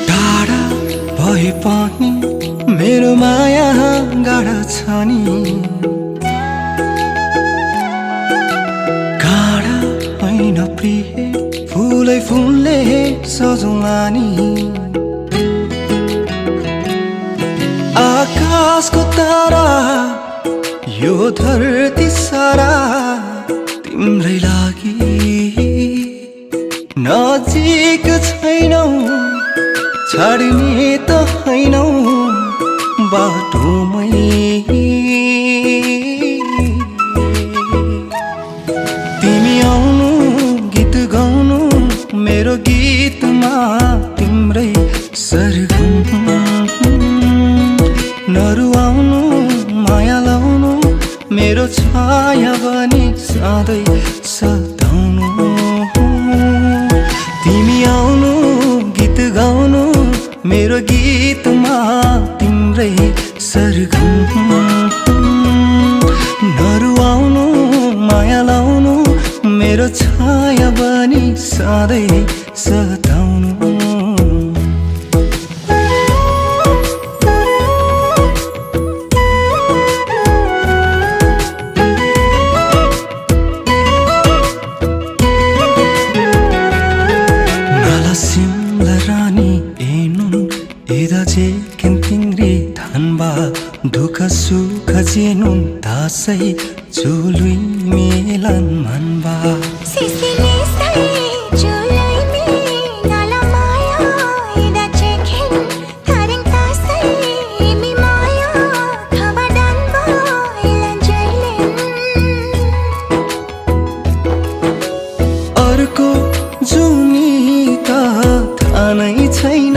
टाढा भए पनि मेरो माया गाढा छ नि, गाढा होइन प्रिय फुलै फुलले सजौँला नि। आकाशको तारा यो धरती सारा तिम्रै लागि, नजिक छैनौ छाड्ने त हैनौ बाटोमै। तिमी आउनु गीत गाउनु मेरो गीतमा तिम्रै सरगम, नरुवाउनु माया लाउनु मेरो छाया बनी सधैँ सताउनु। तिमी आउनु गीत गाउनु मेरो गीतमा तिम्रै सरगम, नरुवाउनु माया लाउनु मेरो छाया बनी सधैँ सताउनु। Simla rani enun edaje kentingri thanba dukha sukha jenun dasai chului melan manba sisile sai chului me nala maya edaje ken tharing tasai mi maya khabadan ba elan jailen arko jumi ta thanai छैन